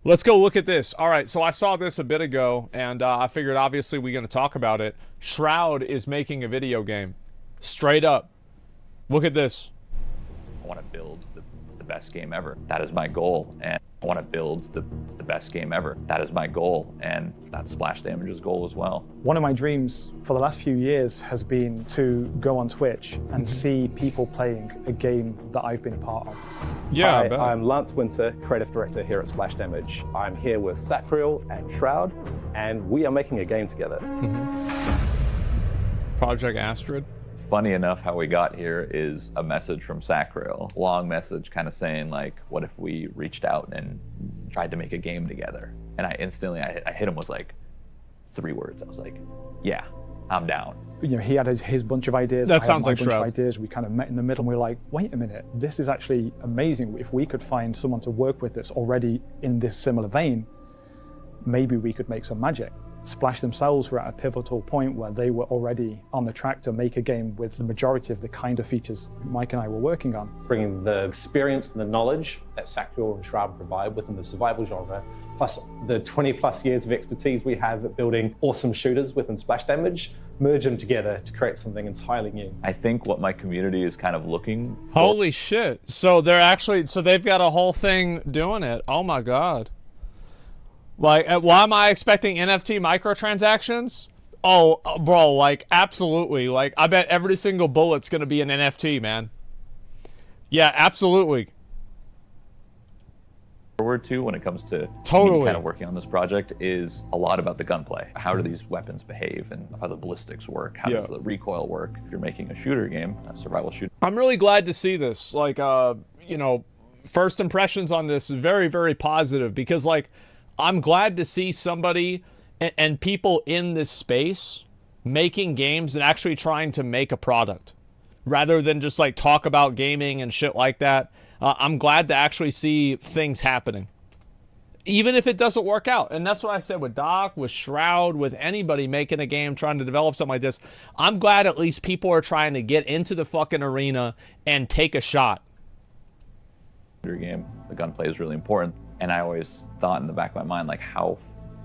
Let's go look at this. All right, so I saw this a bit ago, and I figured obviously we're going to talk about it. Shroud is making a video game. Straight up. Look at this. I want to build the best game ever. That is my goal. And I want to build the best game ever. That is my goal. And that's Splash Damage's goal as well. One of my dreams for the last few years has been to go on Twitch and see people playing a game that I've been a part of. Yeah, Hi, I'm Lance Winter, Creative Director here at Splash Damage. I'm here with Sacriel and Shroud, and we are making a game together. Project Astrid. Funny enough, how we got here is a message from Sacriel. Long message kind of saying like, what if we reached out and tried to make a game together? And I instantly, I hit him with like 3 words. I was like, yeah, I'm down. You know, he had his bunch of ideas. That I sounds had my like bunch Shroud. of ideas. We kind of met in the middle and we were like, wait a minute, this is actually amazing. If we could find someone to work with that's already in this similar vein, maybe we could make some magic. Splash themselves were at a pivotal point where they were already on the track to make a game with the majority of the kind of features Mike and I were working on. Bringing the experience and the knowledge that Sacriel and Shroud provide within the survival genre, plus the 20+ years of expertise we have at building awesome shooters within Splash Damage, merge them together to create something entirely new. I think what my community is kind of looking for. Holy shit. So they're actually, so they've got a whole thing doing it. Oh my God. Like, why am I expecting NFT microtransactions? Oh, bro, like, absolutely. Like, I bet every single bullet's going to be an NFT, man. Yeah, absolutely. forward to when it comes to Totally. me kind of working on this project is a lot about the gunplay. How do these weapons behave and how the ballistics work? How does the recoil work? If you're making a shooter game, a survival shooter. I'm really glad to see this. Like, you know, first impressions on this is very, very positive because, like, I'm glad to see somebody and people in this space making games and actually trying to make a product rather than just like talk about gaming and shit like that. I'm glad to actually see things happening, even if it doesn't work out. And that's what I said with Doc, with Shroud, with anybody making a game, trying to develop something like this. I'm glad at least people are trying to get into the fucking arena and take a shot. Game, the gunplay is really important. And I always thought in the back of my mind, like, how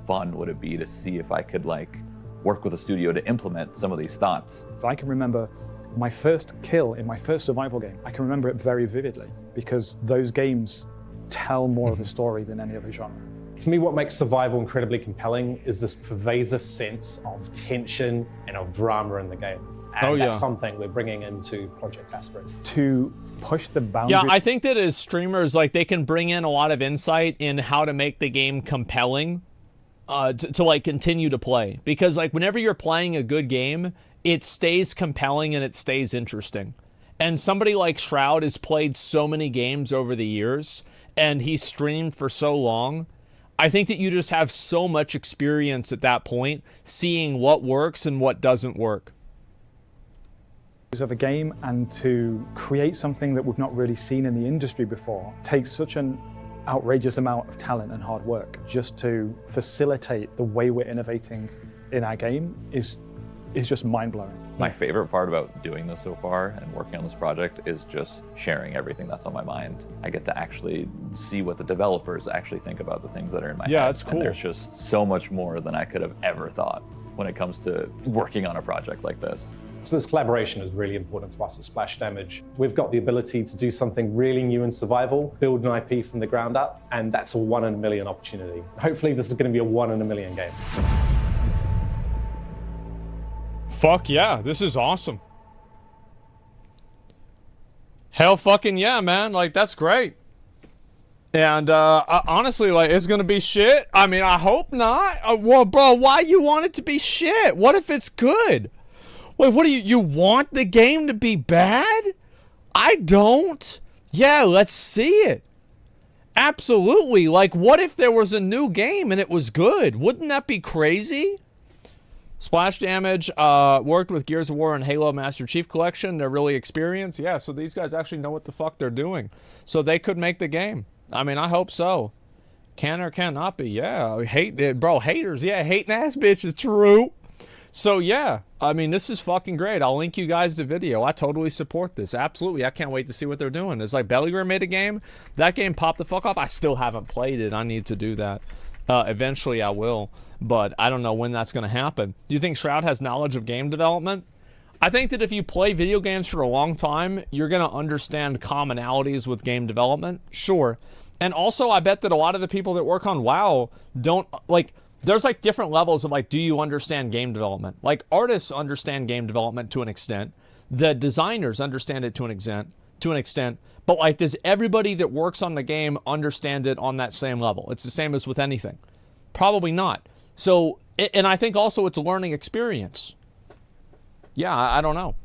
fun would it be to see if I could like work with a studio to implement some of these thoughts. So I can remember my first kill in my first survival game. I can remember it very vividly because those games tell more of a story than any other genre. For me, what makes survival incredibly compelling is this pervasive sense of tension and of drama in the game. And that's something we're bringing into Project Astrid. To push the boundaries. Yeah, I think that as streamers, like, they can bring in a lot of insight in how to make the game compelling to like continue to play. Because like whenever you're playing a good game, it stays compelling and it stays interesting. And somebody like Shroud has played so many games over the years and he's streamed for so long. I think that you just have so much experience at that point, seeing what works and what doesn't work. Of a game, and to create something that we've not really seen in the industry before takes such an outrageous amount of talent and hard work. Just to facilitate the way we're innovating in our game is just mind-blowing. My favorite part about doing this so far and working on this project is just sharing everything that's on my mind. I get to actually see what the developers actually think about the things that are in my head. Yeah, it's cool. And there's just so much more than I could have ever thought when it comes to working on a project like this. So this collaboration is really important to us at Splash Damage. We've got the ability to do something really new in survival, build an IP from the ground up, and that's a 1 in a million opportunity. Hopefully this is going to be a 1 in a million game. Fuck yeah, this is awesome. Hell fucking yeah, man. Like, that's great. And honestly, like, it's gonna be shit. I mean, I hope not. Well, bro, why you want it to be shit? What if it's good? Wait, what do you want the game to be bad? I don't. Yeah, let's see it. Absolutely. Like, what if there was a new game and it was good? Wouldn't that be crazy? Splash Damage worked with Gears of War and Halo Master Chief Collection. They're really experienced. Yeah, so these guys actually know what the fuck they're doing. So they could make the game. I mean, I hope so. Can or cannot be. Yeah, hate it, bro. Haters. Yeah, hating ass bitches. True. So yeah, I mean, this is fucking great. I'll link you guys the video. I totally support this. Absolutely. I can't wait to see what they're doing. It's like Bellygram made a game. That game popped the fuck off. I still haven't played it. I need to do that. Eventually I will, but I don't know when that's going to happen. Do you think Shroud has knowledge of game development? I think that if you play video games for a long time, you're going to understand commonalities with game development. Sure. And also, I bet that a lot of the people that work on WoW don't, like, there's like different levels of like, do you understand game development? Like artists understand game development to an extent. The designers understand it to an extent. But like, does everybody that works on the game understand it on that same level? It's the same as with anything. Probably not. So, and I think also it's a learning experience. Yeah, I don't know.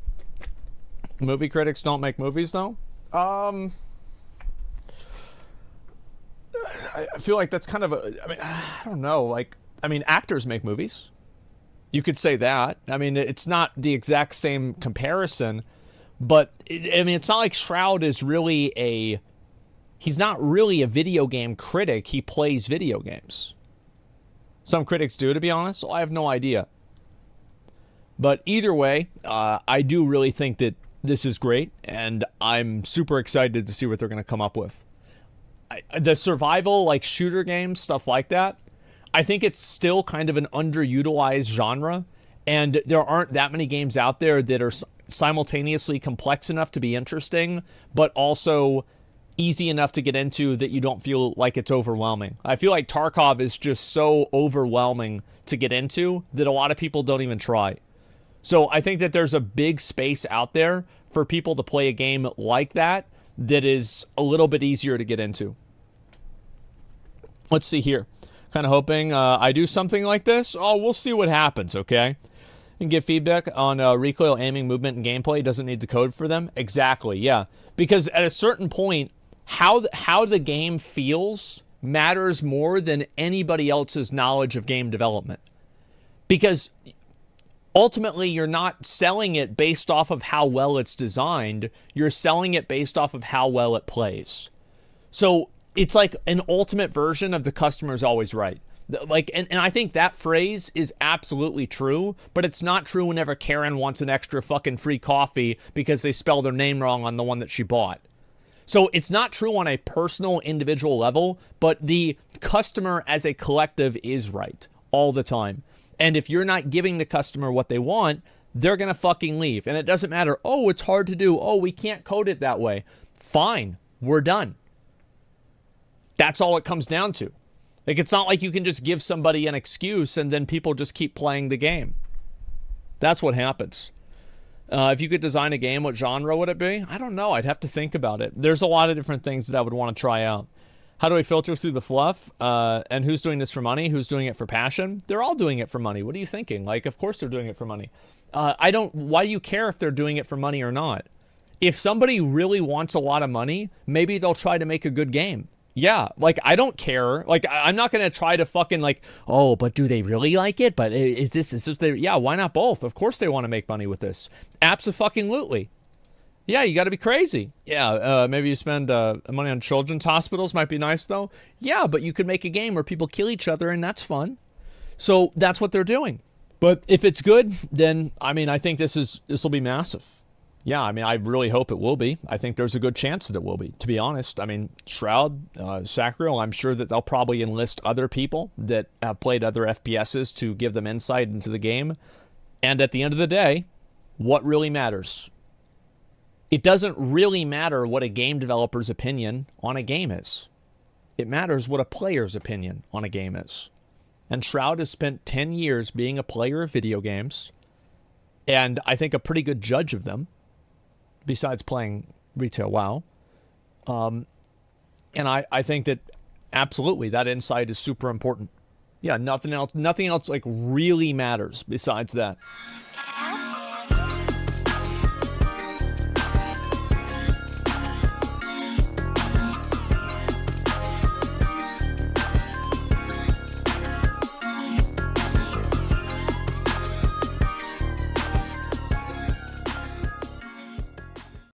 Movie critics don't make movies though? I feel like that's kind of a, I mean, I don't know. Like, I mean, actors make movies. You could say that. I mean, it's not the exact same comparison, but I mean, it's not like Shroud is really he's not really a video game critic. He plays video games. Some critics do, to be honest. So I have no idea. But either way, I do really think that this is great, and I'm super excited to see what they're going to come up with. The survival, like shooter games, stuff like that, I think it's still kind of an underutilized genre, and there aren't that many games out there that are simultaneously complex enough to be interesting, but also easy enough to get into that you don't feel like it's overwhelming. I feel like Tarkov is just so overwhelming to get into that a lot of people don't even try. So I think that there's a big space out there for people to play a game like that is a little bit easier to get into. Let's see here. Kind of hoping I do something like this. Oh, we'll see what happens, okay? And give feedback on recoil, aiming, movement, and gameplay. Doesn't need to code for them. Exactly, yeah. Because at a certain point, how the game feels matters more than anybody else's knowledge of game development. Because ultimately, you're not selling it based off of how well it's designed. You're selling it based off of how well it plays. So it's like an ultimate version of the customer's always right. Like, and I think that phrase is absolutely true, but it's not true whenever Karen wants an extra fucking free coffee because they spelled their name wrong on the one that she bought. So it's not true on a personal, individual level, but the customer as a collective is right all the time. And if you're not giving the customer what they want, they're going to fucking leave. And it doesn't matter, oh, it's hard to do. Oh, we can't code it that way. Fine, we're done. That's all it comes down to. Like, it's not like you can just give somebody an excuse and then people just keep playing the game. That's what happens. If you could design a game, what genre would it be? I don't know. I'd have to think about it. There's a lot of different things that I would want to try out. How do I filter through the fluff? And who's doing this for money? Who's doing it for passion? They're all doing it for money. What are you thinking? Like, of course they're doing it for money. Why do you care if they're doing it for money or not? If somebody really wants a lot of money, maybe they'll try to make a good game. Yeah, like, I don't care. Like, I'm not going to try to fucking, like, oh, but do they really like it? But is this their... Yeah, why not both? Of course they want to make money with this. Abso-fucking-lutely. Yeah, you got to be crazy. Yeah, maybe you spend money on children's hospitals. Might be nice, though. Yeah, but you could make a game where people kill each other, and that's fun. So that's what they're doing. But if it's good, then, I mean, I think this will be massive. Yeah, I mean, I really hope it will be. I think there's a good chance that it will be, to be honest. I mean, Shroud, Sacriel, I'm sure that they'll probably enlist other people that have played other FPSs to give them insight into the game. And at the end of the day, what really matters? It doesn't really matter what a game developer's opinion on a game is. It matters what a player's opinion on a game is. And Shroud has spent 10 years being a player of video games, and I think a pretty good judge of them, besides playing retail WoW. And I think that absolutely that insight is super important. Yeah, nothing else like really matters besides that.